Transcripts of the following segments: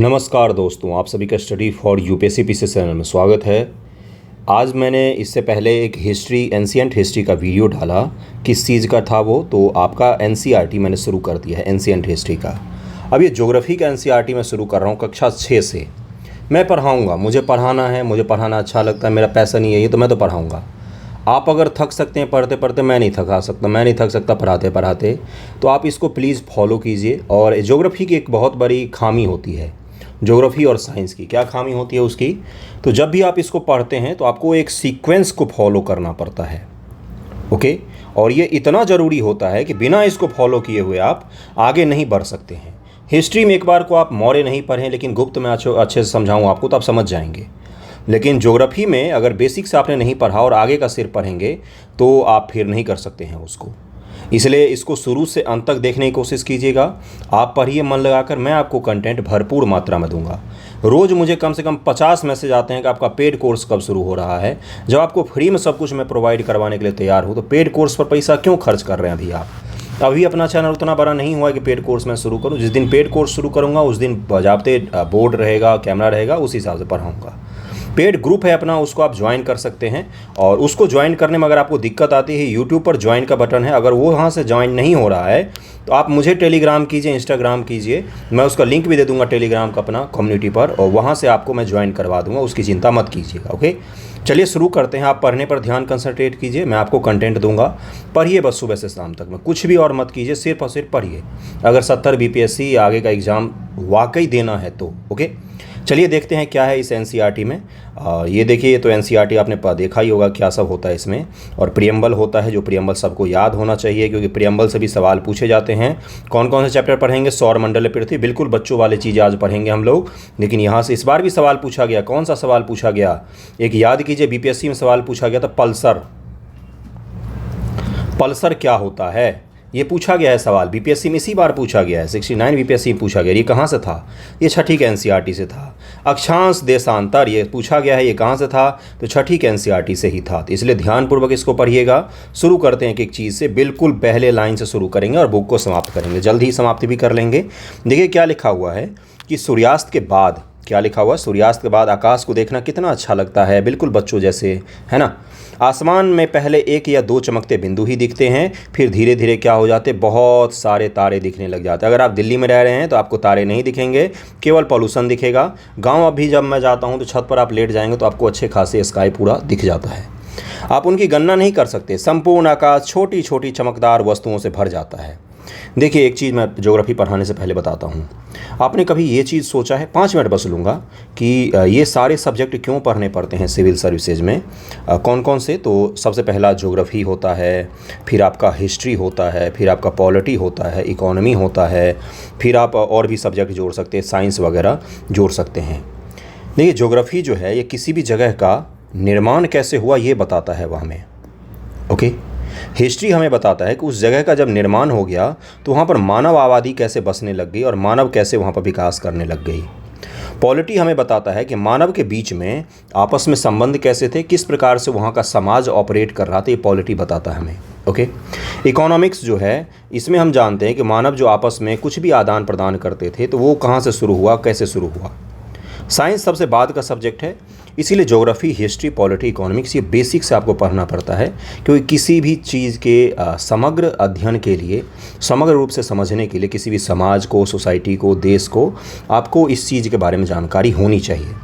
नमस्कार दोस्तों, आप सभी का study for UPSC PC channel में स्वागत है। आज मैंने इससे पहले एक एंशिएंट हिस्ट्री का वीडियो डाला। किस चीज़ का था वो, तो आपका एनसीईआरटी मैंने शुरू कर दिया है एंशिएंट हिस्ट्री का। अब ये ज्योग्राफी का एनसीईआरटी मैं शुरू कर रहा हूँ कक्षा 6 से। मैं पढ़ाऊँगा, मुझे पढ़ाना है, मुझे पढ़ाना अच्छा लगता है, मेरा पैसा नहीं है ये, तो मैं तो पढ़ाऊँगा। आप अगर थक सकते हैं पढ़ते पढ़ते, मैं नहीं थक सकता पढ़ाते पढ़ाते, तो आप इसको प्लीज़ फॉलो कीजिए। और ज्योग्राफी की एक बहुत बड़ी खामी होती है, ज्योग्राफी और साइंस की क्या खामी होती है उसकी, तो जब भी आप इसको पढ़ते हैं तो आपको एक सीक्वेंस को फॉलो करना पड़ता है। ओके, और ये इतना ज़रूरी होता है कि बिना इसको फॉलो किए हुए आप आगे नहीं बढ़ सकते हैं। हिस्ट्री में एक बार को आप मौर्य नहीं पढ़ें, लेकिन गुप्त में अच्छे से समझाऊँ आपको तो आप समझ जाएंगे। लेकिन ज्योग्राफी में अगर बेसिक से आपने नहीं पढ़ा और आगे का सिर पढ़ेंगे तो आप फिर नहीं कर सकते हैं उसको। इसलिए इसको शुरू से अंत तक देखने की कोशिश कीजिएगा। आप पढ़िए मन लगाकर, मैं आपको कंटेंट भरपूर मात्रा में दूंगा। रोज़ मुझे कम से कम 50 मैसेज आते हैं कि आपका पेड कोर्स कब शुरू हो रहा है। जब आपको फ्री में सब कुछ मैं प्रोवाइड करवाने के लिए तैयार हूँ, तो पेड कोर्स पर पैसा क्यों खर्च कर रहे हैं अभी आप? अभी अपना चैनल उतना बड़ा नहीं हुआ कि पेड कोर्स मैं शुरू करूँ। जिस दिन पेड कोर्स शुरू करूँगा उस दिन बाज़ाब्ते बोर्ड रहेगा, कैमरा रहेगा, उस हिसाब से पढ़ाऊँगा। पेड ग्रुप है अपना, उसको आप ज्वाइन कर सकते हैं। और उसको ज्वाइन करने में अगर आपको दिक्कत आती है, यूट्यूब पर ज्वाइन का बटन है, अगर वो वहाँ से ज्वाइन नहीं हो रहा है तो आप मुझे टेलीग्राम कीजिए, इंस्टाग्राम कीजिए, मैं उसका लिंक भी दे दूंगा टेलीग्राम का अपना कम्युनिटी पर, और वहाँ से आपको मैं ज्वाइन करवा दूंगा, उसकी चिंता मत कीजिएगा। ओके, चलिए शुरू करते हैं। आप पढ़ने पर ध्यान कंसंट्रेट कीजिए, मैं आपको कंटेंट दूंगा, पढ़िए बस सुबह से शाम तक में, कुछ भी और मत कीजिए, सिर्फ और सिर्फ पढ़िए। अगर 70 बीपीएससी आगे का एग्ज़ाम वाकई देना है तो। ओके, चलिए देखते हैं क्या है इस एनसीईआरटी में। ये देखिए, ये तो एनसीईआरटी आपने देखा ही होगा क्या सब होता है इसमें। और प्रियम्बल होता है, जो प्रियम्बल सबको याद होना चाहिए, क्योंकि प्रियम्बल से भी सवाल पूछे जाते हैं। कौन कौन से चैप्टर पढ़ेंगे? सौर मंडल पृथ्वी, बिल्कुल बच्चों वाली चीज़ आज पढ़ेंगे हम लोग। लेकिन यहाँ से इस बार भी सवाल पूछा गया। कौन सा सवाल पूछा गया? एक याद कीजिए, बीपीएससी में सवाल पूछा गया था पल्सर। पल्सर क्या होता है ये पूछा गया है सवाल, बीपीएससी में इसी बार पूछा गया है। 69 बीपीएससी में पूछा गया। ये कहाँ से था? ये छठी के एनसीईआरटी से था। अक्षांश देशांतर ये पूछा गया है, ये कहाँ से था? तो छठी के एनसीईआरटी से ही था। तो इसलिए ध्यानपूर्वक इसको पढ़िएगा। शुरू करते हैं एक चीज़ से, बिल्कुल पहले लाइन से शुरू करेंगे और बुक को समाप्त करेंगे, जल्द ही समाप्ति भी कर लेंगे। देखिए क्या लिखा हुआ है कि सूर्यास्त के बाद, क्या लिखा हुआ है? सूर्यास्त के बाद आकाश को देखना कितना अच्छा लगता है, बिल्कुल बच्चों जैसे, है ना। आसमान में पहले एक या दो चमकते बिंदु ही दिखते हैं, फिर धीरे धीरे क्या हो जाते, बहुत सारे तारे दिखने लग जाते हैं। अगर आप दिल्ली में रह रहे हैं तो आपको तारे नहीं दिखेंगे, केवल पॉल्यूशन दिखेगा। गांव अभी जब मैं जाता हूं तो छत पर आप लेट जाएंगे तो आपको अच्छे खासे स्काई पूरा दिख जाता है। आप उनकी गणना नहीं कर सकते। संपूर्ण आकाश छोटी छोटी चमकदार वस्तुओं से भर जाता है। देखिए एक चीज़ मैं ज्योग्राफी पढ़ाने से पहले बताता हूँ। आपने कभी ये चीज़ सोचा है, 5 मिनट बस लूँगा, कि ये सारे सब्जेक्ट क्यों पढ़ने पड़ते हैं सिविल सर्विसेज में? कौन कौन से? तो सबसे पहला ज्योग्राफी होता है, फिर आपका हिस्ट्री होता है, फिर आपका पॉलिटी होता है, इकोनॉमी होता है, फिर आप और भी सब्जेक्ट जोड़ सकते हैं, साइंस वगैरह जोड़ सकते हैं। देखिए ज्योग्राफी जो है ये किसी भी जगह का निर्माण कैसे हुआ ये बताता है वह हमें। ओके, हिस्ट्री हमें बताता है कि उस जगह का जब निर्माण हो गया तो वहाँ पर मानव आबादी कैसे बसने लग गई और मानव कैसे वहाँ पर विकास करने लग गई। पॉलिटी हमें बताता है कि मानव के बीच में आपस में संबंध कैसे थे, किस प्रकार से वहाँ का समाज ऑपरेट कर रहा था, ये पॉलिटी बताता है हमें। ओके, इकोनॉमिक्स जो है इसमें हम जानते हैं कि मानव जो आपस में कुछ भी आदान प्रदान करते थे तो वो कहाँ से शुरू हुआ, कैसे शुरू हुआ। साइंस सबसे बाद का सब्जेक्ट है, इसीलिए ज्योग्राफी, हिस्ट्री, पॉलिटी, इकोनॉमिक्स ये बेसिक से आपको पढ़ना पड़ता है, क्योंकि किसी भी चीज़ के समग्र अध्ययन के लिए, समग्र रूप से समझने के लिए, किसी भी समाज को, सोसाइटी को, देश को, आपको इस चीज़ के बारे में जानकारी होनी चाहिए।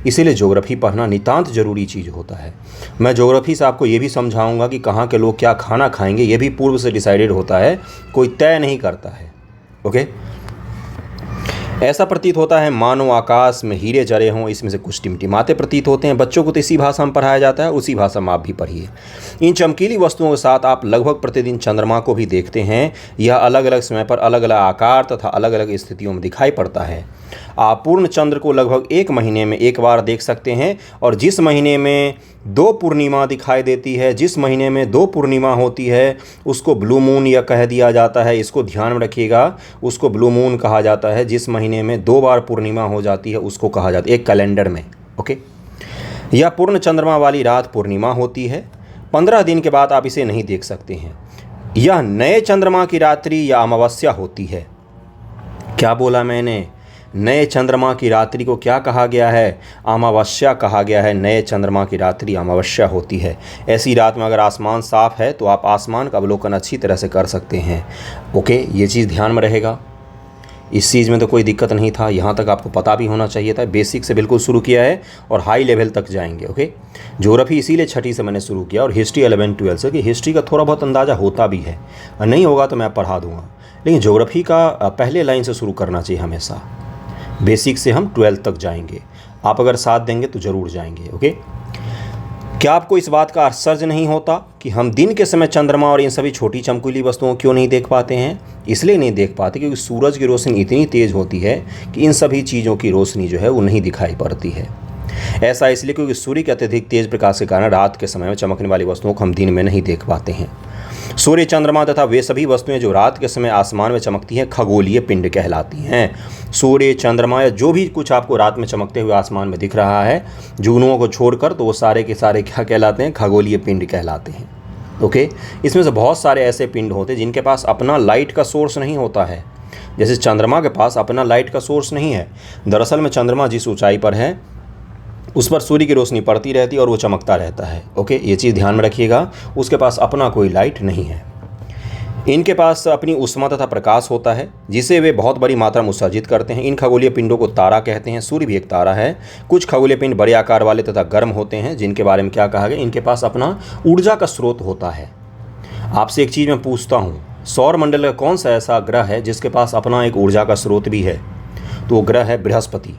इसीलिए ज्योग्राफी पढ़ना नितांत जरूरी चीज़ होता है। मैं ज्योग्राफी से आपको ये भी समझाऊंगा कि कहाँ के लोग क्या खाना खाएंगे, ये भी पूर्व से डिसाइडेड होता है, कोई तय नहीं करता है। ओके, ऐसा प्रतीत होता है मानो आकाश में हीरे जड़े हों, इसमें से कुछ टिमटिमाते प्रतीत होते हैं। बच्चों को तो इसी भाषा में पढ़ाया जाता है, उसी भाषा में आप भी पढ़िए। इन चमकीली वस्तुओं के साथ आप लगभग प्रतिदिन चंद्रमा को भी देखते हैं। यह अलग अलग समय पर अलग अलग आकार तथा अलग अलग स्थितियों में दिखाई पड़ता है। आप पूर्ण चंद्र को लगभग 1 महीने में एक बार देख सकते हैं, और जिस महीने में 2 पूर्णिमा दिखाई देती है, जिस महीने में 2 पूर्णिमा होती है उसको ब्लू मून या कह दिया जाता है। इसको ध्यान में रखिएगा, उसको ब्लू मून कहा जाता है। जिस महीने में 2 बार पूर्णिमा हो जाती है उसको कहा जाता है एक कैलेंडर में। ओके, यह पूर्ण चंद्रमा वाली रात पूर्णिमा होती है। 15 दिन के बाद आप इसे नहीं देख सकते हैं। यह नए चंद्रमा की रात्रि या अमावस्या होती है। क्या बोला मैंने? नए चंद्रमा की रात्रि को क्या कहा गया है? अमावस्या कहा गया है। नए चंद्रमा की रात्रि अमावस्या होती है। ऐसी रात में अगर आसमान साफ है तो आप आसमान का अवलोकन अच्छी तरह से कर सकते हैं। ओके, ये चीज़ ध्यान में रहेगा। इस चीज़ में तो कोई दिक्कत नहीं था, यहाँ तक आपको पता भी होना चाहिए था। बेसिक से बिल्कुल शुरू किया है और हाई लेवल तक जाएंगे। ओके, ज्योग्राफी इसीलिए छठी से मैंने शुरू किया और हिस्ट्री 11-12 से, कि हिस्ट्री का थोड़ा बहुत अंदाज़ा होता भी है, नहीं होगा तो मैं पढ़ा दूंगा, लेकिन ज्योग्राफी का पहले लाइन से शुरू करना चाहिए हमेशा। बेसिक से हम 12 तक जाएंगे, आप अगर साथ देंगे तो ज़रूर जाएंगे। ओके, क्या आपको इस बात का आश्चर्य नहीं होता कि हम दिन के समय चंद्रमा और इन सभी छोटी चमकीली वस्तुओं को क्यों नहीं देख पाते हैं? इसलिए नहीं देख पाते क्योंकि सूरज की रोशनी इतनी तेज़ होती है कि इन सभी चीज़ों की रोशनी जो है वो नहीं दिखाई पड़ती है। ऐसा इसलिए क्योंकि सूर्य के अत्यधिक तेज प्रकाश के कारण रात के समय में चमकने वाली वस्तुओं को हम दिन में नहीं देख पाते हैं। सूर्य, चंद्रमा तथा वे सभी वस्तुएं जो रात के समय आसमान में चमकती हैं खगोलीय पिंड कहलाती हैं। सूर्य, चंद्रमा या जो भी कुछ आपको रात में चमकते हुए आसमान में दिख रहा है जुगनुओं को छोड़कर, तो वो सारे के सारे क्या कहलाते हैं? खगोलीय पिंड कहलाते हैं। ओके, इसमें से बहुत सारे ऐसे पिंड होते हैं जिनके पास अपना लाइट का सोर्स नहीं होता है। जैसे चंद्रमा के पास अपना लाइट का सोर्स नहीं है। दरअसल में चंद्रमा जिस ऊंचाई पर है उस पर सूर्य की रोशनी पड़ती रहती है और वो चमकता रहता है। ओके, ये चीज़ ध्यान में रखिएगा। उसके पास अपना कोई लाइट नहीं है। इनके पास अपनी ऊष्मा तथा प्रकाश होता है जिसे वे बहुत बड़ी मात्रा में उत्सर्जित करते हैं। इन खगोलीय पिंडों को तारा कहते हैं। सूर्य भी एक तारा है। कुछ खगोलीय पिंड बड़े आकार वाले तथा गर्म होते हैं, जिनके बारे में क्या कहा गया? इनके पास अपना ऊर्जा का स्रोत होता है। आपसे एक चीज़ मैं पूछता हूँ, सौर मंडल का कौन सा ऐसा ग्रह है जिसके पास अपना एक ऊर्जा का स्रोत भी है? तो वो ग्रह है बृहस्पति।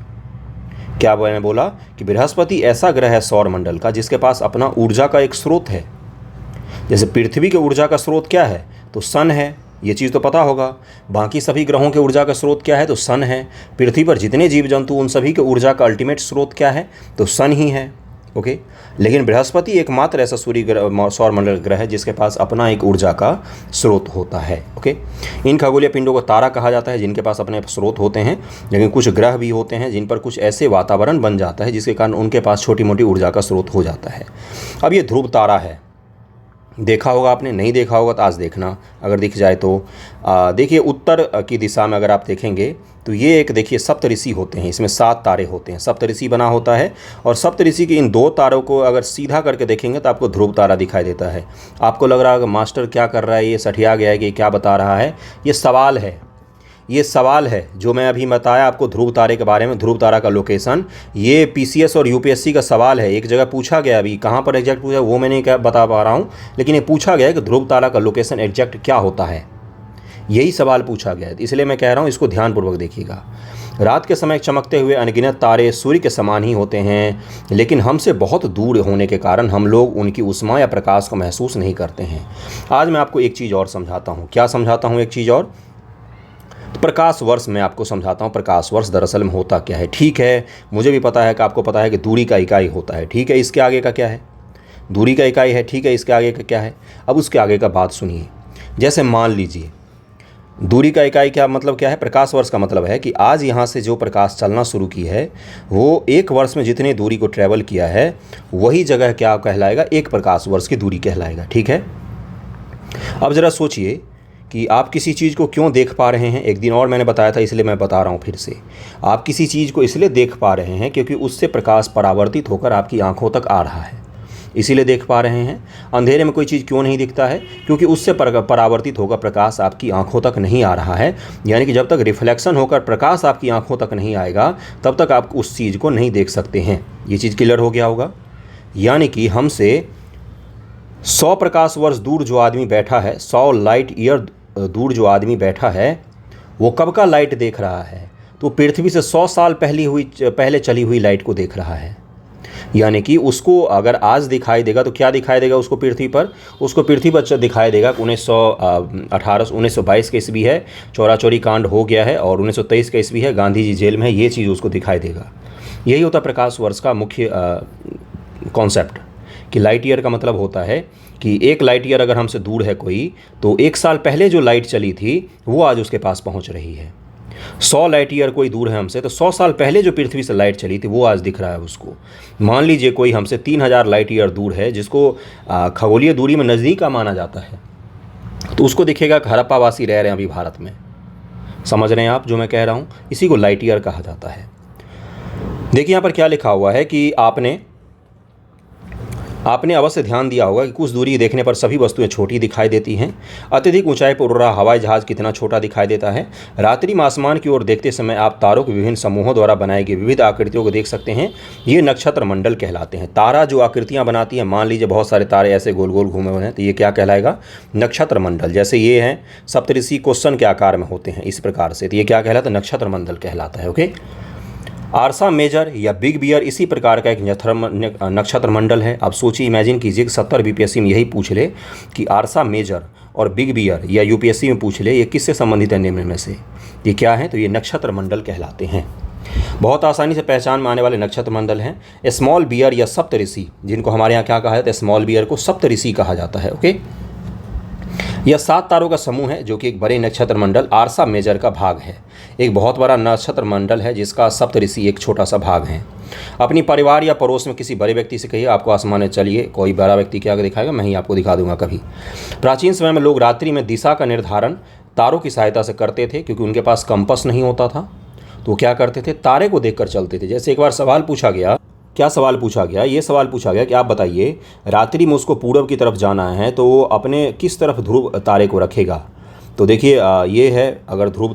क्या मैंने बोला कि बृहस्पति ऐसा ग्रह है सौर मंडल का जिसके पास अपना ऊर्जा का एक स्रोत है। जैसे पृथ्वी के ऊर्जा का स्रोत क्या है? तो सन है। ये चीज़ तो पता होगा। बाकी सभी ग्रहों के ऊर्जा का स्रोत क्या है? तो सन है। पृथ्वी पर जितने जीव जंतु उन सभी के ऊर्जा का अल्टीमेट स्रोत क्या है? तो सन ही है। ओके, लेकिन बृहस्पति एकमात्र ऐसा सूर्य ग्रह, सौर मंडल ग्रह है जिसके पास अपना एक ऊर्जा का स्रोत होता है। ओके, इन खगोलीय पिंडों को तारा कहा जाता है जिनके पास अपने स्रोत होते हैं, लेकिन कुछ ग्रह भी होते हैं जिन पर कुछ ऐसे वातावरण बन जाता है जिसके कारण उनके पास छोटी मोटी ऊर्जा का स्रोत हो जाता है। अब ये ध्रुव तारा है, देखा होगा आपने, नहीं देखा होगा तो आज देखना अगर दिख जाए तो। देखिए उत्तर की दिशा में अगर आप देखेंगे तो ये एक देखिए सप्तऋषि होते हैं। इसमें 7 तारे होते हैं, सप्तऋषि बना होता है। और सप्तऋषि के इन 2 तारों को अगर सीधा करके देखेंगे तो आपको ध्रुव तारा दिखाई देता है। आपको लग रहा है कि मास्टर क्या कर रहा है, ये सठिया गया है कि क्या बता रहा है? ये सवाल है, ये सवाल है जो मैं अभी बताया आपको ध्रुव तारे के बारे में, ध्रुव तारा का लोकेशन। ये पीसीएस और यूपीएससी का सवाल है। एक जगह पूछा गया, अभी कहाँ पर एग्जैक्ट पूछा वो मैं नहीं बता पा रहा हूँ, लेकिन ये पूछा गया है कि ध्रुव तारा का लोकेशन एग्जैक्ट क्या होता है। यही सवाल पूछा गया है, इसलिए मैं कह रहा हूँ इसको ध्यानपूर्वक देखिएगा। रात के समय चमकते हुए अनगिनत तारे सूर्य के समान ही होते हैं, लेकिन हमसे बहुत दूर होने के कारण हम लोग उनकी ऊष्मा या प्रकाश को महसूस नहीं करते हैं। आज मैं आपको एक चीज़ और समझाता हूँ। क्या समझाता हूँ? एक चीज़ और, प्रकाश वर्ष मैं आपको समझाता हूँ। प्रकाश वर्ष दरअसल में होता क्या है? ठीक है, मुझे भी पता है कि आपको पता है कि दूरी का इकाई होता है। ठीक है, इसके आगे का क्या है? दूरी का इकाई है। ठीक है, इसके आगे का क्या है? अब उसके आगे का बात सुनिए। जैसे मान लीजिए दूरी का इकाई क्या मतलब क्या है? प्रकाश वर्ष का मतलब है कि आज यहाँ से जो प्रकाश चलना शुरू की है वो 1 वर्ष में जितनी दूरी को ट्रैवल किया है वही जगह क्या कहलाएगा? 1 प्रकाश वर्ष की दूरी कहलाएगा। ठीक है, अब ज़रा सोचिए कि आप किसी चीज़ को क्यों देख पा रहे हैं। एक दिन और मैंने बताया था, इसलिए मैं बता रहा हूँ फिर से। आप किसी चीज़ को इसलिए देख पा रहे हैं क्योंकि उससे प्रकाश परावर्तित होकर आपकी आंखों तक आ रहा है, इसीलिए देख पा रहे हैं। अंधेरे में कोई चीज़ क्यों नहीं दिखता है? क्योंकि उससे परावर्तित होकर प्रकाश आपकी आंखों तक नहीं आ रहा है। यानी कि जब तक रिफ्लेक्शन होकर प्रकाश आपकी आंखों तक नहीं आएगा तब तक आप उस चीज़ को नहीं देख सकते हैं। ये चीज़ क्लियर हो गया होगा। यानी कि हमसे 100 प्रकाश वर्ष दूर जो आदमी बैठा है, 100 लाइट ईयर दूर जो आदमी बैठा है, वो कब का लाइट देख रहा है? तो पृथ्वी से 100 साल पहले चली हुई लाइट को देख रहा है। यानी कि उसको अगर आज दिखाई देगा तो क्या दिखाई देगा उसको पृथ्वी पर? उसको पृथ्वी पर दिखाई देगा 1922 का ईस्वी है, चौरा चौरी कांड हो गया है, और 1923 का ईस्वी है, गांधी जी जेल में है। ये चीज़ उसको दिखाई देगा। यही होता प्रकाश वर्ष का मुख्य कॉन्सेप्ट, कि लाइट ईयर का मतलब होता है कि 1 लाइट ईयर अगर हमसे दूर है कोई, तो 1 साल पहले जो लाइट चली थी वो आज उसके पास पहुंच रही है। 100 लाइट ईयर कोई दूर है हमसे, तो 100 साल पहले जो पृथ्वी से लाइट चली थी वो आज दिख रहा है उसको। मान लीजिए कोई हमसे 3000 लाइट ईयर दूर है, जिसको खगोलीय दूरी में नज़दीक का माना जाता है, तो उसको दिखेगा कि हड़प्पावासी रह रहे हैं अभी भारत में। समझ रहे हैं आप जो मैं कह रहा हूँ? इसी को लाइट ईयर कहा जाता है। देखिए यहाँ पर क्या लिखा हुआ है कि आपने अवश्य ध्यान दिया होगा कि कुछ दूरी देखने पर सभी वस्तुएं छोटी दिखाई देती हैं। अत्यधिक ऊंचाई पर उड़ रहा हवाई जहाज कितना छोटा दिखाई देता है। रात्रि में आसमान की ओर देखते समय आप तारों के विभिन्न समूहों द्वारा बनाई गई विविध आकृतियों को देख सकते हैं। ये नक्षत्र मंडल कहलाते हैं। तारा जो आकृतियाँ बनाती हैं, मान लीजिए बहुत सारे तारे ऐसे गोल गोल घूमे हुए हैं, तो ये क्या कहलाएगा? नक्षत्र मंडल। जैसे ये हैं सप्तऋषि क्वेश्चन के आकार में होते हैं इस प्रकार से, तो ये क्या कहलाता है? नक्षत्र मंडल कहलाता है। ओके। आरसा मेजर या बिग बियर इसी प्रकार का एक नक्षत्र मंडल है। आप सोचिए, इमेजिन कीजिए कि 70 बीपीएससी में यही पूछ ले कि आरसा मेजर और बिग बियर, या यूपीएससी में पूछ ले ये किससे संबंधित है निम्न में से? ये क्या है? तो ये नक्षत्र मंडल कहलाते हैं। बहुत आसानी से पहचान में आने वाले नक्षत्र मंडल हैं स्मॉल बियर या सप्तऋषि, जिनको हमारे यहाँ क्या कहा जाता है? स्मॉल बियर को सप्तऋषि कहा जाता है। ओके। यह 7 तारों का समूह है जो कि एक बड़े नक्षत्र मंडल आरसा मेजर का भाग है। एक बहुत बड़ा नक्षत्र मंडल है जिसका सप्तऋषि एक छोटा सा भाग है। अपनी परिवार या पड़ोस में किसी बड़े व्यक्ति से कहिए आपको आसमान में चलिए, कोई बड़ा व्यक्ति क्या दिखाएगा? मैं ही आपको दिखा दूंगा कभी। प्राचीन समय में लोग रात्रि में दिशा का निर्धारण तारों की सहायता से करते थे, क्योंकि उनके पास कंपास नहीं होता था। तो क्या करते थे? तारे को देखकर चलते थे। जैसे एक बार सवाल पूछा गया, क्या सवाल पूछा गया? ये सवाल पूछा गया कि आप बताइए रात्रि में उसको पूरब की तरफ जाना है तो वो अपने किस तरफ ध्रुव तारे को रखेगा? तो देखिए ये है, अगर ध्रुव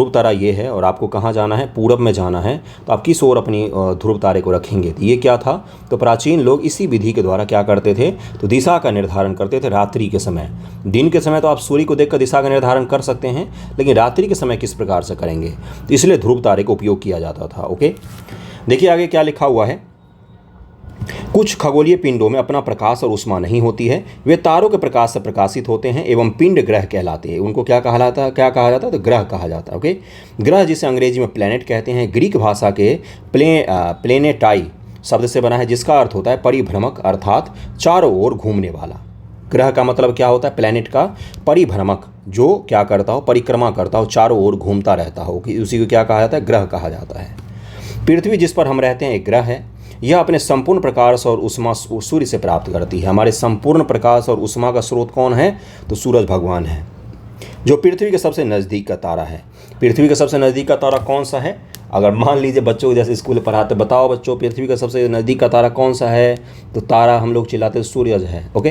तारा ये है और आपको कहाँ जाना है? पूरब में जाना है, तो आप किस ओर अपनी ध्रुव तारे को रखेंगे? तो ये क्या था? तो प्राचीन लोग इसी विधि के द्वारा क्या करते थे? तो दिशा का निर्धारण करते थे रात्रि के समय। दिन के समय तो आप सूर्य को देखकर दिशा का निर्धारण कर सकते हैं, लेकिन रात्रि के समय किस प्रकार से करेंगे? तो इसलिए ध्रुव तारे का उपयोग किया जाता था। ओके। देखिए आगे क्या लिखा हुआ है। कुछ खगोलीय पिंडों में अपना प्रकाश और ऊष्मा नहीं होती है, वे तारों के प्रकाश से प्रकाशित होते हैं एवं पिंड ग्रह कहलाते हैं। उनको क्या कहा जाता है? तो ग्रह कहा जाता है। ओके। ग्रह जिसे अंग्रेजी में प्लैनेट कहते हैं, ग्रीक भाषा के प्लेनेटाई शब्द से बना है, जिसका अर्थ होता है परिभ्रमक, अर्थात चारों ओर घूमने वाला। ग्रह का मतलब क्या होता है? प्लैनेट का परिभ्रमक, जो क्या करता हो? परिक्रमा करता हो, चारों ओर घूमता रहता हो, उसी को क्या कहा जाता है? ग्रह कहा जाता है। पृथ्वी जिस पर हम रहते हैं एक ग्रह है। यह अपने संपूर्ण प्रकाश और उष्मा सूर्य से प्राप्त करती है। हमारे संपूर्ण प्रकाश और उष्मा का स्रोत कौन है? तो सूरज भगवान है, जो पृथ्वी के सबसे नज़दीक का तारा है। पृथ्वी के सबसे नज़दीक का तारा कौन सा है? अगर मान लीजिए बच्चों को जैसे स्कूल में पढ़ाते, बताओ बच्चों पृथ्वी का सबसे नज़दीक का तारा कौन सा है? तो तारा हम लोग चिल्लाते सूरज है। ओके।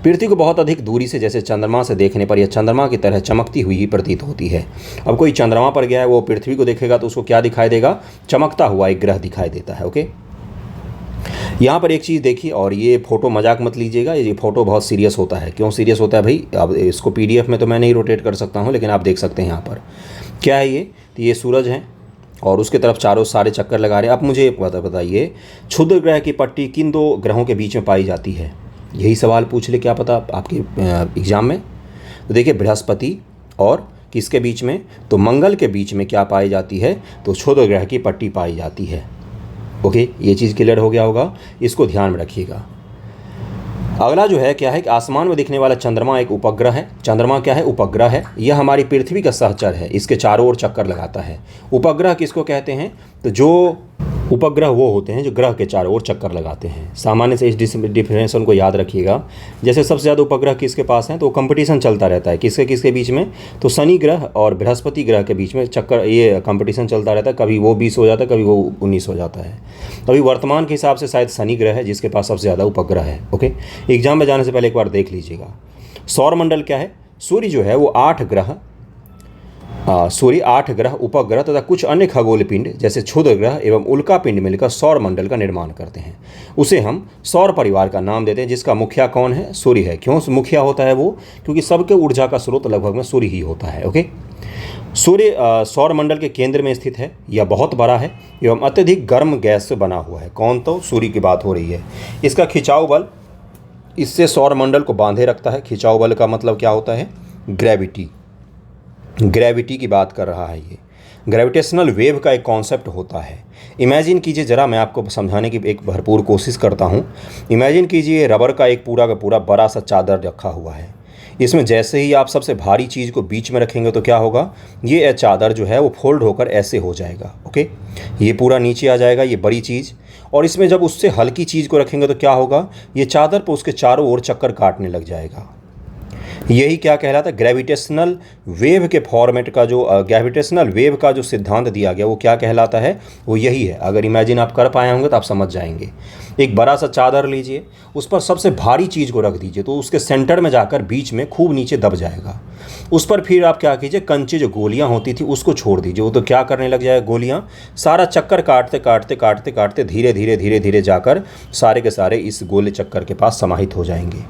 पृथ्वी को बहुत अधिक दूरी से, जैसे चंद्रमा से देखने पर यह चंद्रमा की तरह चमकती हुई ही प्रतीत होती है। अब कोई चंद्रमा पर गया है, वो पृथ्वी को देखेगा तो उसको क्या दिखाई देगा? चमकता हुआ एक ग्रह दिखाई देता है। ओके। यहाँ पर एक चीज़ देखिए, और ये फ़ोटो मजाक मत लीजिएगा, ये फ़ोटो बहुत सीरियस होता है। क्यों सीरियस होता है भाई? अब इसको PDF में तो मैं नहीं रोटेट कर सकता हूँ, लेकिन आप देख सकते हैं यहाँ पर क्या है। ये तो ये सूरज है और उसके तरफ चारों सारे चक्कर लगा रहे हैं। आप मुझे बताइए, क्षुद्र ग्रह की पट्टी किन 2 ग्रहों के बीच में पाई जाती है? यही सवाल पूछ ले, क्या पता आपके एग्ज़ाम में। तो देखिए, बृहस्पति और किसके बीच में? तो मंगल के बीच में क्या पाई जाती है? तो क्षुद्र ग्रह की पट्टी पाई जाती है। ओके, ये चीज़ क्लियर हो गया होगा, इसको ध्यान में रखिएगा। अगला जो है क्या है कि आसमान में दिखने वाला चंद्रमा एक उपग्रह है। चंद्रमा क्या है? उपग्रह है। यह हमारी पृथ्वी का सहचर है, इसके चारों ओर चक्कर लगाता है। उपग्रह किसको कहते हैं? तो जो उपग्रह वो होते हैं जो ग्रह के चारों ओर चक्कर लगाते हैं। सामान्य से इस डिफिनेशन को याद रखिएगा। जैसे सबसे ज़्यादा उपग्रह किसके पास हैं? तो कंपटीशन चलता रहता है, किसके बीच में? तो शनि ग्रह और बृहस्पति ग्रह के बीच में चक्कर, ये कंपटीशन चलता रहता है। कभी वो 20 हो जाता है, कभी वो 19 हो जाता है। अभी वर्तमान के हिसाब से शायद शनि ग्रह है जिसके पास सबसे ज़्यादा उपग्रह है। ओके, एग्जाम में जाने से पहले एक बार देख लीजिएगा। सौर मंडल क्या है? सूर्य जो है वो 8 ग्रह, उपग्रह तथा कुछ अन्य खगोल पिंड जैसे क्षुद्र ग्रह एवं उल्का पिंड मिलकर सौर मंडल का निर्माण करते हैं। उसे हम सौर परिवार का नाम देते हैं, जिसका मुखिया कौन है? सूर्य है। क्यों मुखिया होता है वो? क्योंकि सबके ऊर्जा का स्रोत लगभग में सूर्य ही होता है। ओके, सूर्य सौर मंडल के केंद्र में स्थित है। यह बहुत बड़ा है एवं अत्यधिक गर्म गैस से बना हुआ है। कौन? तो सूर्य की बात हो रही है। इसका खिंचाव बल इससे सौर मंडल को बांधे रखता है। खिंचाव बल का मतलब क्या होता है? ग्रेविटी की बात कर रहा है ये। ग्रेविटेशनल वेव का एक कॉन्सेप्ट होता है। इमेजिन कीजिए, ज़रा मैं आपको समझाने की एक भरपूर कोशिश करता हूँ। इमेजिन कीजिए रबर का एक पूरा का पूरा बड़ा सा चादर रखा हुआ है। इसमें जैसे ही आप सबसे भारी चीज़ को बीच में रखेंगे तो क्या होगा? ये चादर जो है वो फोल्ड होकर ऐसे हो जाएगा। ओके, ये पूरा नीचे आ जाएगा, ये बड़ी चीज़। और इसमें जब उससे हल्की चीज़ को रखेंगे तो क्या होगा? ये चादर पर उसके चारों ओर चक्कर काटने लग जाएगा। यही क्या कहलाता है, ग्रेविटेशनल वेव के फॉर्मेट का जो ग्रेविटेशनल वेव का जो सिद्धांत दिया गया वो क्या कहलाता है, वो यही है। अगर इमेजिन आप कर पाए होंगे तो आप समझ जाएंगे। एक बड़ा सा चादर लीजिए, उस पर सबसे भारी चीज़ को रख दीजिए तो उसके सेंटर में जाकर बीच में खूब नीचे दब जाएगा। उस पर फिर आप क्या कीजिए, कंचे जो गोलियां होती थी उसको छोड़ दीजिए, वो तो क्या करने लग जाएगा, गोलियां सारा चक्कर काटते काटते काटते काटते धीरे धीरे धीरे धीरे जाकर सारे के सारे इस गोले चक्कर के पास समाहित हो जाएंगे।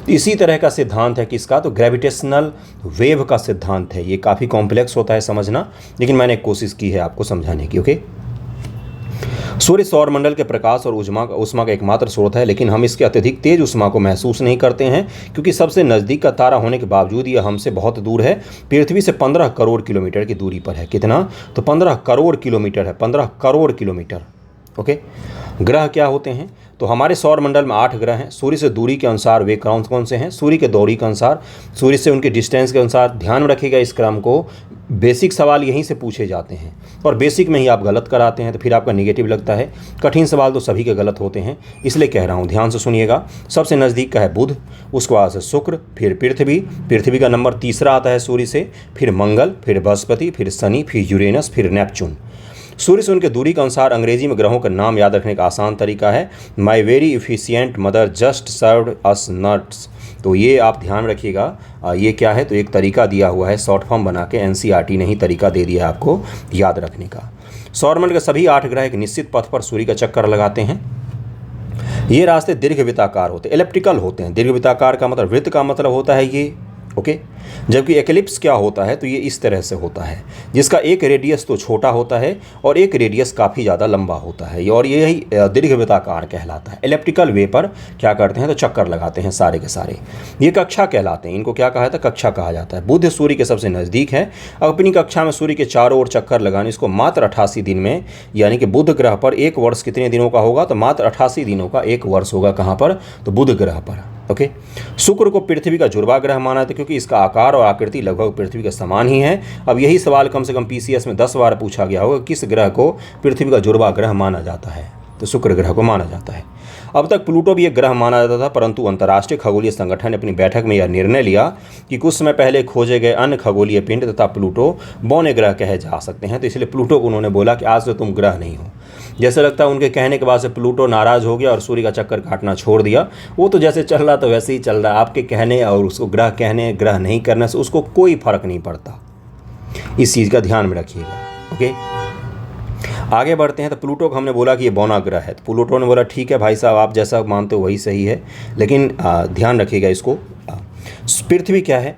इसी तरह का सिद्धांत है किसका, तो ग्रेविटेशनल वेव का सिद्धांत है। ये काफ़ी कॉम्प्लेक्स होता है समझना, लेकिन मैंने कोशिश की है आपको समझाने की। ओके, सूर्य सौरमंडल के प्रकाश और उष्मा का एकमात्र स्रोत है, लेकिन हम इसके अत्यधिक तेज उष्मा को महसूस नहीं करते हैं क्योंकि सबसे नज़दीक का तारा होने के बावजूद यह हमसे बहुत दूर है। पृथ्वी से 15 करोड़ किलोमीटर की दूरी पर है। कितना, तो 15 करोड़ किलोमीटर है, 15 करोड़ किलोमीटर। ओके, ग्रह क्या होते हैं, तो हमारे सौरमंडल में 8 ग्रह हैं। सूर्य से दूरी के अनुसार वे कौन कौन से हैं, सूर्य के दूरी के अनुसार, सूर्य से उनके डिस्टेंस के अनुसार। ध्यान में रखिएगा इस क्रम को, बेसिक सवाल यहीं से पूछे जाते हैं और बेसिक में ही आप गलत कराते हैं तो फिर आपका नेगेटिव लगता है। कठिन सवाल तो सभी के गलत होते हैं, इसलिए कह रहा हूँ, ध्यान से सुनिएगा। सबसे नज़दीक का है बुध, उसके बाद से शुक्र, फिर पृथ्वी, पृथ्वी का नंबर तीसरा आता है सूर्य से, फिर मंगल, फिर बृहस्पति, फिर शनि, फिर यूरेनस, फिर नेपच्यून। सूर्य से उनके दूरी के अनुसार अंग्रेजी में ग्रहों का नाम याद रखने का आसान तरीका है, my very efficient mother just served us nuts. तो ये आप ध्यान रखिएगा, ये क्या है, तो एक तरीका दिया हुआ है शॉर्ट फॉर्म बना के, एनसीईआरटी ने ही तरीका दे दिया है आपको याद रखने का। सौरमंडल के सभी 8 ग्रह एक निश्चित पथ पर सूर्य का चक्कर लगाते हैं। ये रास्ते दीर्घवृत्ताकार होते हैं, एलिप्टिकल होते हैं। दीर्घवृत्ताकार का मतलब, वृत्त का मतलब होता है ये। ओके, जबकि एक्लिप्स क्या होता है, तो ये इस तरह से होता है, जिसका एक रेडियस तो छोटा होता है और एक रेडियस काफ़ी ज़्यादा लंबा होता है, और यही दीर्घवृत्ताकार कहलाता है। एलिप्टिकल वे पर क्या करते हैं, तो चक्कर लगाते हैं सारे के सारे। ये कक्षा कहलाते हैं, इनको क्या कहा जाता है, कक्षा कहा जाता है। बुध सूर्य के सबसे नज़दीक है। अपनी कक्षा में सूर्य के चारों ओर चक्कर लगाने, इसको मात्र 88 दिन में, यानी कि बुध ग्रह पर एक वर्ष कितने दिनों का होगा, तो मात्र 88 दिनों का एक वर्ष होगा। कहाँ पर, तो बुध ग्रह पर। ओके, शुक्र को पृथ्वी का जुड़वा ग्रह माना जाता है क्योंकि इसका आकार और आकृति लगभग पृथ्वी के समान ही है। अब यही सवाल कम से कम पीसीएस में 10 बार पूछा गया होगा, किस ग्रह को पृथ्वी का जुड़वा ग्रह माना जाता है, तो शुक्र ग्रह को माना जाता है। अब तक प्लूटो भी एक ग्रह माना जाता था, परंतु अंतर्राष्ट्रीय खगोलीय संगठन ने अपनी बैठक में यह निर्णय लिया कि कुछ समय पहले खोजे गए अन्य खगोलीय पिंड तथा प्लूटो बौने ग्रह कहे जा सकते हैं, तो इसलिए प्लूटो को उन्होंने बोला कि आज से तुम ग्रह नहीं हो। जैसे लगता है उनके कहने के बाद से प्लूटो नाराज़ हो गया और सूर्य का चक्कर काटना छोड़ दिया। वो तो जैसे चल रहा तो वैसे ही चल रहा है, आपके कहने और उसको ग्रह कहने, ग्रह नहीं करने से उसको कोई फर्क नहीं पड़ता। इस चीज़ का ध्यान में रखिएगा। ओके, आगे बढ़ते हैं। तो प्लूटो को हमने बोला कि ये बौना ग्रह है, तो प्लूटो ने बोला ठीक है भाई साहब, आप जैसा मानते हो वही सही है, लेकिन ध्यान रखिएगा इसको। पृथ्वी क्या है,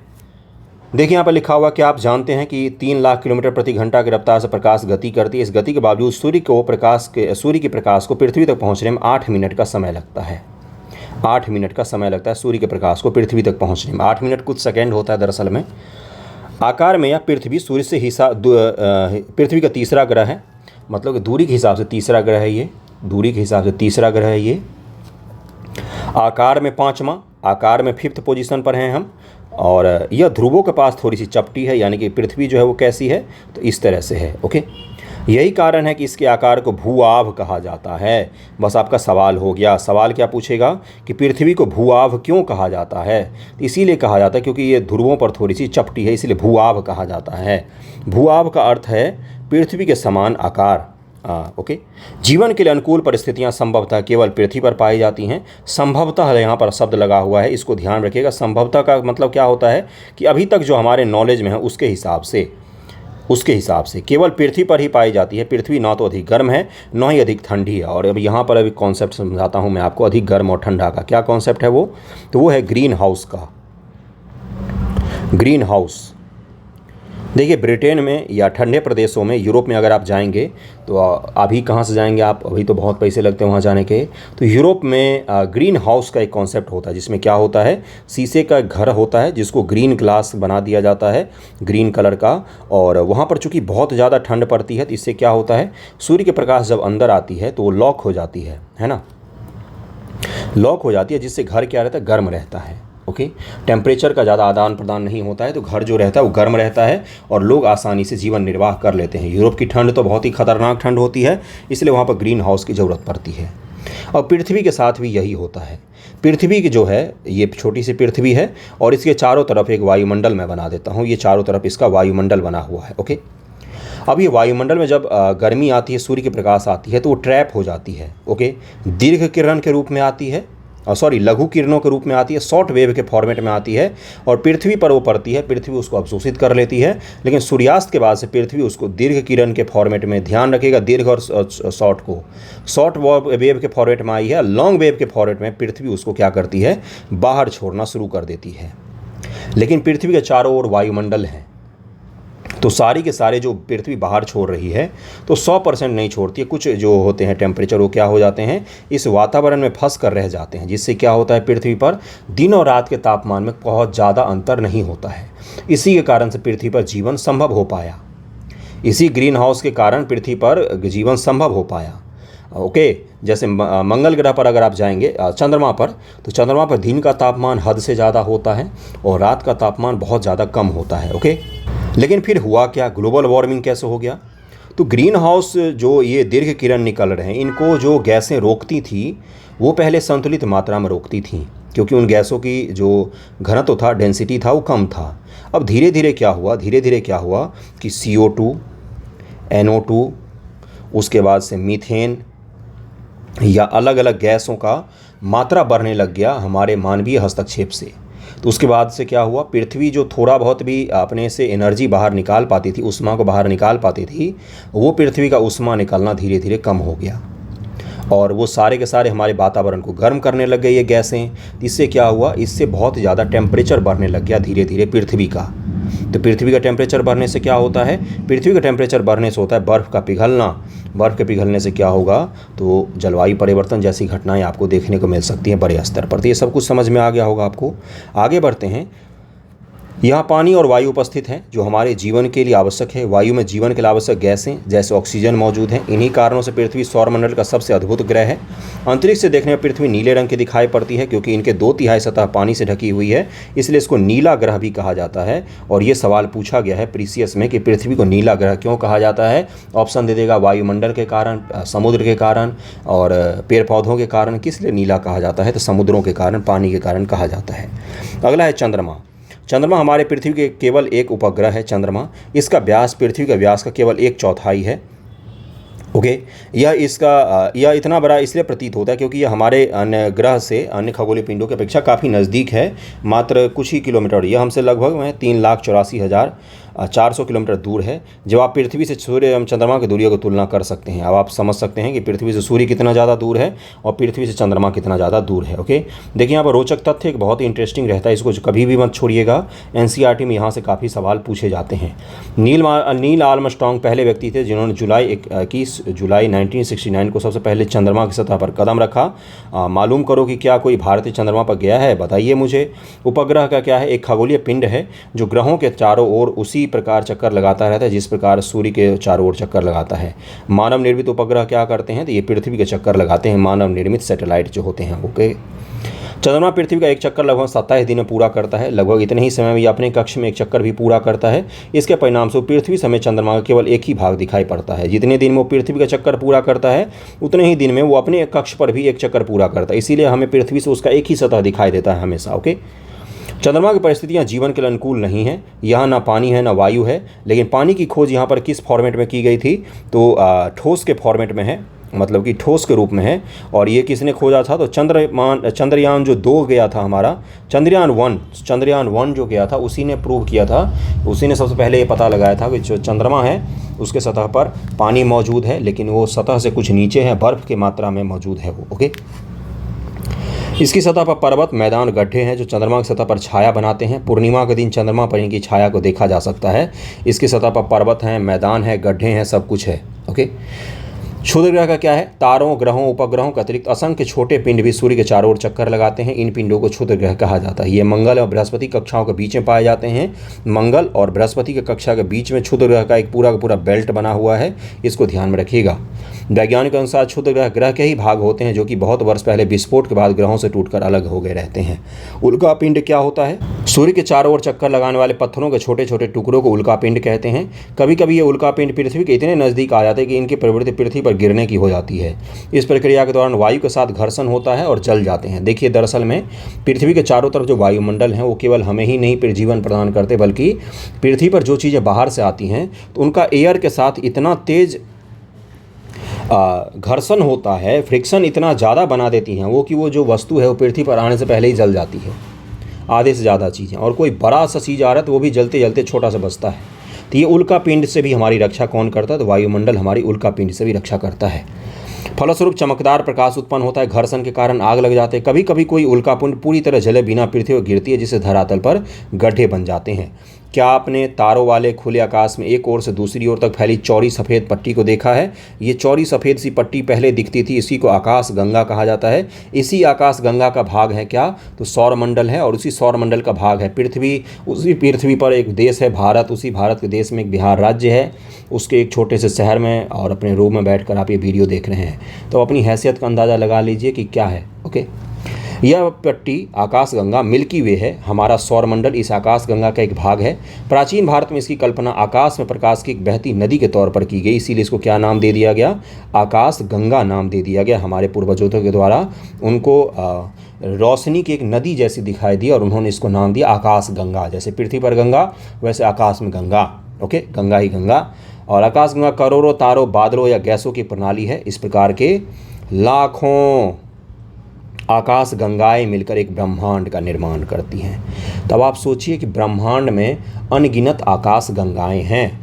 देखिए यहाँ पर लिखा हुआ कि आप जानते हैं कि 3 लाख किलोमीटर प्रति घंटा की रफ्तार से प्रकाश गति करती है। इस गति के बावजूद सूर्य के प्रकाश को पृथ्वी तक पहुँचने में 8 मिनट का समय लगता है। 8 मिनट का समय लगता है सूर्य के प्रकाश को पृथ्वी तक पहुँचने में। 8 मिनट कुछ सेकेंड होता है दरअसल में। आकार में यह पृथ्वी सूर्य से पृथ्वी का तीसरा ग्रह है, मतलब कि दूरी के हिसाब से तीसरा ग्रह है ये, दूरी के हिसाब से तीसरा ग्रह है ये। आकार में 5वां, आकार में 5th पोजीशन पर हैं हम, और यह ध्रुवों के पास थोड़ी सी चपटी है, यानी कि पृथ्वी जो है वो कैसी है, तो इस तरह से है। ओके, यही कारण है कि इसके आकार को भूआभ कहा जाता है। बस आपका सवाल हो गया। सवाल क्या पूछेगा कि पृथ्वी को भूआभ क्यों कहा जाता है, इसीलिए कहा जाता है क्योंकि ये ध्रुवों पर थोड़ी सी चपटी है, इसलिए भूआभ कहा जाता है। भूआभ का अर्थ है पृथ्वी के समान आकार। ओके, जीवन के लिए अनुकूल परिस्थितियां संभवतः केवल पृथ्वी पर पाई जाती हैं। संभवतः यहाँ पर शब्द लगा हुआ है, इसको ध्यान रखिएगा। संभवतः का मतलब क्या होता है कि अभी तक जो हमारे नॉलेज में है उसके हिसाब से केवल पृथ्वी पर ही पाई जाती है। पृथ्वी ना तो अधिक गर्म है ना ही अधिक ठंडी है। और अब यहाँ पर अभी कॉन्सेप्ट समझाता हूँ मैं आपको अधिक गर्म और ठंडा का। क्या कॉन्सेप्ट है वो, तो वो है ग्रीन हाउस का। ग्रीन हाउस देखिए, ब्रिटेन में या ठंडे प्रदेशों में, यूरोप में अगर आप जाएंगे तो अभी कहाँ से जाएंगे आप, अभी तो बहुत पैसे लगते हैं वहाँ जाने के। तो यूरोप में ग्रीन हाउस का एक कॉन्सेप्ट होता है, जिसमें क्या होता है, शीशे का घर होता है जिसको ग्रीन ग्लास बना दिया जाता है, ग्रीन कलर का। और वहाँ पर चूँकि बहुत ज़्यादा ठंड पड़ती है तो इससे क्या होता है, सूर्य के प्रकाश जब अंदर आती है तो वो लॉक हो जाती है ना, लॉक हो जाती है, जिससे घर क्या रहता है, गर्म रहता है। ओके, टेम्परेचर का ज़्यादा आदान प्रदान नहीं होता है, तो घर जो रहता है वो गर्म रहता है और लोग आसानी से जीवन निर्वाह कर लेते हैं। यूरोप की ठंड तो बहुत ही खतरनाक ठंड होती है, इसलिए वहाँ पर ग्रीन हाउस की ज़रूरत पड़ती है। और पृथ्वी के साथ भी यही होता है। पृथ्वी की जो है ये छोटी सी पृथ्वी है और इसके चारों तरफ एक वायुमंडल मैं बना देता हूँ, ये चारों तरफ इसका वायुमंडल बना हुआ है। ओके, अब ये वायुमंडल में जब गर्मी आती है, सूर्य की प्रकाश आती है तो वो ट्रैप हो जाती है। ओके, दीर्घ किरण के रूप में आती है, लघु किरणों के रूप में आती है, शॉर्ट वेव के फॉर्मेट में आती है और पृथ्वी पर वो पड़ती है। पृथ्वी उसको अवशोषित कर लेती है, लेकिन सूर्यास्त के बाद से पृथ्वी उसको दीर्घ किरण के फॉर्मेट में, ध्यान रखिएगा दीर्घ और शॉर्ट को, शॉर्ट वेव के फॉर्मेट में आई है, लॉन्ग वेव के फॉर्मेट में पृथ्वी उसको क्या करती है, बाहर छोड़ना शुरू कर देती है। लेकिन पृथ्वी के चारों ओर वायुमंडल है, तो सारी के सारे जो पृथ्वी बाहर छोड़ रही है तो 100% नहीं छोड़ती है। कुछ जो होते हैं टेम्परेचर वो क्या हो जाते हैं, इस वातावरण में फंस कर रह जाते हैं, जिससे क्या होता है पृथ्वी पर दिन और रात के तापमान में बहुत ज़्यादा अंतर नहीं होता है। इसी के कारण से पृथ्वी पर जीवन संभव हो पाया, इसी ग्रीन हाउस के कारण पृथ्वी पर जीवन संभव हो पाया। ओके, जैसे मंगल ग्रह पर अगर आप जाएंगे चंद्रमा पर, तो चंद्रमा पर दिन का तापमान हद से ज़्यादा होता है और रात का तापमान बहुत ज़्यादा कम होता है। ओके, लेकिन फिर हुआ क्या, ग्लोबल वार्मिंग कैसे हो गया? तो ग्रीन हाउस जो ये दीर्घ किरण निकल रहे हैं, इनको जो गैसें रोकती थी वो पहले संतुलित मात्रा में रोकती थी, क्योंकि उन गैसों की जो घनत्व था, डेंसिटी था, वो कम था। अब धीरे धीरे क्या हुआ कि CO2, NO2, उसके बाद से मीथेन या अलग अलग गैसों का मात्रा बढ़ने लग गया हमारे मानवीय हस्तक्षेप से। तो उसके बाद से क्या हुआ, पृथ्वी जो थोड़ा बहुत भी अपने से एनर्जी बाहर निकाल पाती थी, उष्मा को बाहर निकाल पाती थी, वो पृथ्वी का उष्मा निकलना धीरे धीरे कम हो गया और वो सारे के सारे हमारे वातावरण को गर्म करने लग गए ये गैसें। इससे क्या हुआ, इससे बहुत ज़्यादा टेम्परेचर बढ़ने लग गया धीरे धीरे पृथ्वी का। तो पृथ्वी का टेम्परेचर बढ़ने से क्या होता है, पृथ्वी का टेम्परेचर बढ़ने से होता है बर्फ़ का पिघलना। बर्फ़ के पिघलने से क्या होगा, तो जलवायु परिवर्तन जैसी घटनाएं आपको देखने को मिल सकती हैं बड़े स्तर पर। तो ये सब कुछ समझ में आ गया होगा आपको। आगे बढ़ते हैं। यहाँ पानी और वायु उपस्थित हैं जो हमारे जीवन के लिए आवश्यक है। वायु में जीवन के लिए आवश्यक गैसें जैसे ऑक्सीजन मौजूद हैं। इन्हीं कारणों से पृथ्वी सौरमंडल का सबसे अद्भुत ग्रह है। अंतरिक्ष से देखने में पृथ्वी नीले रंग की दिखाई पड़ती है क्योंकि इनके 2/3 सतह पानी से ढकी हुई है, इसलिए इसको नीला ग्रह भी कहा जाता है। और ये सवाल पूछा गया है प्रीसियस में कि पृथ्वी को नीला ग्रह क्यों कहा जाता है। ऑप्शन दे देगा, वायुमंडल के कारण, समुद्र के कारण और पेड़ पौधों के कारण। किस लिए नीला कहा जाता है, तो समुद्रों के कारण, पानी के कारण कहा जाता है। अगला है चंद्रमा। चंद्रमा हमारे पृथ्वी के केवल एक उपग्रह है चंद्रमा। इसका व्यास पृथ्वी का व्यास का केवल 1/4 है। ओके, यह इतना बड़ा इसलिए प्रतीत होता है क्योंकि यह हमारे अन्य ग्रह से, अन्य खगोलीय पिंडों की अपेक्षा काफ़ी नज़दीक है, मात्र कुछ ही किलोमीटर। यह हमसे लगभग 3,84,400 किलोमीटर दूर है। जब आप पृथ्वी से सूर्य एवं चंद्रमा की दूरियों को तुलना कर सकते हैं, अब आप समझ सकते हैं कि पृथ्वी से सूर्य कितना ज़्यादा दूर है और पृथ्वी से चंद्रमा कितना ज़्यादा दूर है। ओके, देखिए यहाँ पर रोचक तथ्य एक बहुत ही इंटरेस्टिंग रहता है, इसको कभी भी मत छोड़िएगा। NCERT में यहाँ से काफ़ी सवाल पूछे जाते हैं। नील आर्मस्ट्रॉन्ग पहले व्यक्ति थे जिन्होंने जुलाई 1969 को सबसे पहले चंद्रमा की सतह पर कदम रखा। मालूम करो कि क्या कोई भारतीय चंद्रमा पर गया है, बताइए मुझे। उपग्रह का क्या है, एक खगोलीय पिंड है जो ग्रहों के चारों ओर उसी प्रकार चक्कर लगाता रहता है जिस प्रकार सूर्य के चारों ओर चक्कर लगाता है। मानव निर्मित उपग्रह क्या करते हैं, तो ये पृथ्वी के चक्कर लगाते हैं, मानव निर्मित सैटेलाइट जो होते हैं। ओके, चंद्रमा पृथ्वी का एक चक्कर लगभग 27 दिन में पूरा करता है। लगभग इतने ही समय में ये अपने कक्ष में एक चक्कर भी पूरा करता है। इसके परिणाम से पृथ्वी समेत चंद्रमा का केवल एक ही भाग दिखाई पड़ता है। जितने दिन में वो पृथ्वी का चक्कर पूरा करता है उतने ही दिन में वो अपने कक्ष पर भी एक चक्कर पूरा करता है, इसीलिए हमें पृथ्वी से उसका एक ही सतह दिखाई देता है हमेशा। ओके, चंद्रमा की परिस्थितियाँ जीवन के लिए अनुकूल नहीं हैं। यहाँ ना पानी है ना वायु है। लेकिन पानी की खोज यहाँ पर किस फॉर्मेट में की गई थी, तो ठोस के फॉर्मेट में है, मतलब कि ठोस के रूप में है। और ये किसने खोजा था, तो चंद्रयान जो 2 गया था हमारा, चंद्रयान 1 जो गया था उसी ने प्रूव किया था, उसी ने सबसे पहले ये पता लगाया था कि जो चंद्रमा है उसके सतह पर पानी मौजूद है, लेकिन वो सतह से कुछ नीचे है, बर्फ़ की मात्रा में मौजूद है वो। ओके, इसकी सतह पर पर्वत, मैदान, गड्ढे हैं जो चंद्रमा की सतह पर छाया बनाते हैं। पूर्णिमा के दिन चंद्रमा पर इनकी छाया को देखा जा सकता है। इसकी सतह पर पर्वत हैं, मैदान है, गड्ढे हैं, सब कुछ है। ओके, क्षुद्र ग्रह का क्या है, तारों, ग्रहों, उपग्रहों के अतिरिक्त असंख्य छोटे पिंड भी सूर्य के चारों ओर चक्कर लगाते हैं। इन पिंडों को क्षुद्र ग्रह कहा जाता है। ये मंगल और बृहस्पति कक्षाओं के बीच में पाए जाते हैं। मंगल और बृहस्पति की कक्षा के बीच में क्षुद्र ग्रह का एक पूरा का पूरा बेल्ट बना हुआ है, इसको ध्यान में रखिएगा। वैज्ञानिक अनुसार क्षुद्र ग्रह ग्रह के ही भाग होते हैं जो कि बहुत वर्ष पहले विस्फोट के बाद ग्रहों से टूटकर अलग हो गए रहते हैं। उल्कापिंड क्या होता है? सूर्य के चारों ओर चक्कर लगाने वाले पत्थरों के छोटे छोटे टुकड़ों को उल्कापिंड कहते हैं। कभी कभी ये उल्कापिंड पृथ्वी के इतने नज़दीक आ जाते हैं कि इनकी प्रवृत्ति पृथ्वी पर गिरने की हो जाती है। इस प्रक्रिया के दौरान वायु के साथ घर्षण होता है और जल जाते हैं। देखिए, दरअसल में पृथ्वी के चारों तरफ जो वायुमंडल है वो केवल हमें ही नहीं जीवन प्रदान करते, बल्कि पृथ्वी पर जो चीज़ें बाहर से आती हैं तो उनका एयर के साथ इतना तेज घर्षण होता है, फ्रिक्शन इतना ज़्यादा बना देती हैं वो कि वो जो वस्तु है वो पृथ्वी पर आने से पहले ही जल जाती है, आधे से ज़्यादा चीज़ें। और कोई बड़ा सा चीज़ आ रहा है तो वो भी जलते जलते छोटा सा बचता है। तो ये उल्कापिंड से भी हमारी रक्षा कौन करता है? तो वायुमंडल हमारी उल्कापिंड से भी रक्षा करता है। फलस्वरूप चमकदार प्रकाश उत्पन्न होता है, घर्षण के कारण आग लग जाते हैं। कभी कभी कोई उल्कापिंड पूरी तरह जले बिना पृथ्वी पर गिरती है, जिससे धरातल पर गड्ढे बन जाते हैं। क्या आपने तारों वाले खुले आकाश में एक ओर से दूसरी ओर तक फैली चौड़ी सफ़ेद पट्टी को देखा है? ये चौड़ी सफ़ेद सी पट्टी पहले दिखती थी, इसी को आकाश गंगा कहा जाता है। इसी आकाश गंगा का भाग है क्या? तो सौरमंडल है, और उसी सौरमंडल का भाग है पृथ्वी। उसी पृथ्वी पर एक देश है भारत, उसी भारत के देश में एक बिहार राज्य है, उसके एक छोटे से शहर में और अपने रूम में बैठकर आप ये वीडियो देख रहे हैं। तो अपनी हैसियत का अंदाज़ा लगा लीजिए कि क्या है। ओके, यह पट्टी आकाशगंगा मिल्की वे है। हमारा सौरमंडल इस आकाशगंगा का एक भाग है। प्राचीन भारत में इसकी कल्पना आकाश में प्रकाश की एक बहती नदी के तौर पर की गई, इसीलिए इसको क्या नाम दे दिया गया? आकाशगंगा नाम दे दिया गया। हमारे पूर्वजों के द्वारा उनको रोशनी की एक नदी जैसी दिखाई दी और उन्होंने इसको नाम दिया आकाशगंगा। जैसे पृथ्वी पर गंगा, वैसे आकाश में गंगा। ओके, गंगा ही गंगा। और आकाशगंगा करोड़ों तारों, बादलों या गैसों की प्रणाली है। इस प्रकार के लाखों आकाश गंगाएं मिलकर एक ब्रह्मांड का निर्माण करती हैं। तब आप सोचिए कि ब्रह्मांड में अनगिनत आकाश गंगाएं हैं,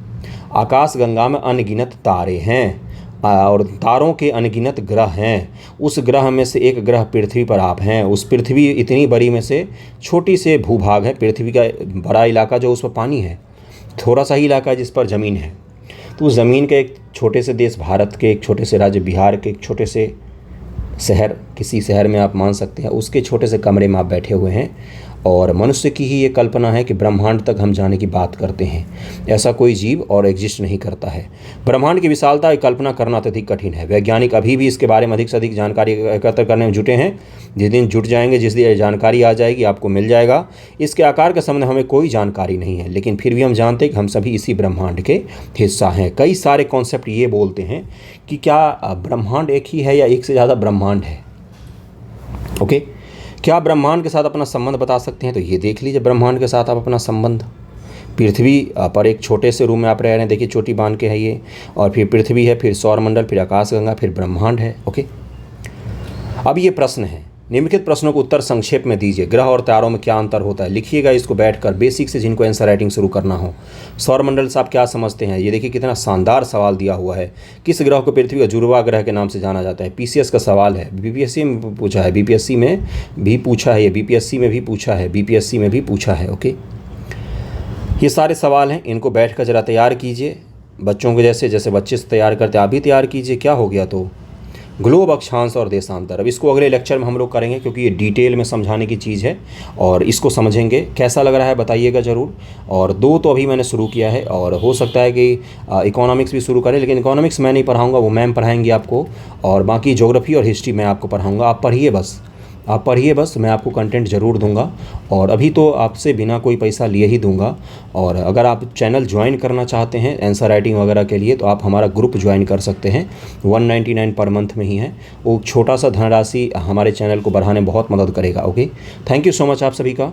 आकाश गंगा में अनगिनत तारे हैं और तारों के अनगिनत ग्रह हैं। उस ग्रह में से एक ग्रह पृथ्वी पर आप हैं। उस पृथ्वी इतनी बड़ी में से छोटी से भूभाग है पृथ्वी का, बड़ा इलाका जो उस पर पानी है, थोड़ा सा ही इलाका जिस पर ज़मीन है। तो उस ज़मीन के एक छोटे से देश भारत के एक छोटे से राज्य बिहार के एक छोटे से शहर, किसी शहर में आप मान सकते हैं, उसके छोटे से कमरे में आप बैठे हुए हैं और मनुष्य की ही ये कल्पना है कि ब्रह्मांड तक हम जाने की बात करते हैं। ऐसा कोई जीव और एग्जिस्ट नहीं करता है। ब्रह्मांड की विशालता की कल्पना करना अत्यधिक कठिन है। वैज्ञानिक अभी भी इसके बारे में अधिक से अधिक जानकारी एकत्र करने में जुटे हैं। जिस दिन जुट जाएंगे, जिस दिन जानकारी आ जाएगी, आपको मिल जाएगा। इसके आकार के संबंध में हमें कोई जानकारी नहीं है, लेकिन फिर भी हम जानते हैं कि हम सभी इसी ब्रह्मांड के हिस्सा हैं। कई सारे कॉन्सेप्ट ये बोलते हैं कि क्या ब्रह्मांड एक ही है या एक से ज़्यादा ब्रह्मांड है। ओके, क्या ब्रह्मांड के साथ अपना संबंध बता सकते हैं? तो ये देख लीजिए, ब्रह्मांड के साथ आप अपना संबंध। पृथ्वी पर एक छोटे से रूम में आप रह रहे हैं, देखिए चोटी बांध के है ये, और फिर पृथ्वी है, फिर सौरमंडल, फिर आकाशगंगा, फिर ब्रह्मांड है। ओके, अब ये प्रश्न है, निम्नलिखित प्रश्नों को उत्तर संक्षेप में दीजिए। ग्रह और तारों में क्या अंतर होता है? लिखिएगा इसको बैठकर, बेसिक से जिनको आंसर राइटिंग शुरू करना हो। सौरमंडल से आप क्या समझते हैं? ये देखिए कितना शानदार सवाल दिया हुआ है। किस ग्रह को पृथ्वी का जुड़वा ग्रह के नाम से जाना जाता है? पीसीएस का सवाल है, बीपीएससी में पूछा है, बीपीएससी में भी पूछा है, ये बीपीएससी में भी पूछा है, बीपीएससी में भी पूछा है। ओके, ये सारे सवाल हैं, इनको बैठ कर ज़रा तैयार कीजिए। बच्चों को जैसे बच्चे से तैयार करते आप भी तैयार कीजिए। क्या हो गया? तो ग्लोब, अक्षांश और देशांतर। अब इसको अगले लेक्चर में हम लोग करेंगे, क्योंकि ये डिटेल में समझाने की चीज़ है और इसको समझेंगे। कैसा लग रहा है बताइएगा ज़रूर। और 2 तो अभी मैंने शुरू किया है और हो सकता है कि इकोनॉमिक्स भी शुरू करें, लेकिन इकोनॉमिक्स मैं नहीं पढ़ाऊँगा, वो मैम पढ़ाएंगी आपको। और बाकी ज्योग्राफी और हिस्ट्री मैं आपको पढ़ाऊँगा। आप पढ़िए बस, आप पढ़िए बस, मैं आपको कंटेंट ज़रूर दूंगा। और अभी तो आपसे बिना कोई पैसा लिए ही दूंगा। और अगर आप चैनल ज्वाइन करना चाहते हैं आंसर राइटिंग वगैरह के लिए, तो आप हमारा ग्रुप ज्वाइन कर सकते हैं। 199 पर मंथ में ही है। वो छोटा सा धनराशि हमारे चैनल को बढ़ाने में बहुत मदद करेगा। Okay, thank you so much आप सभी का।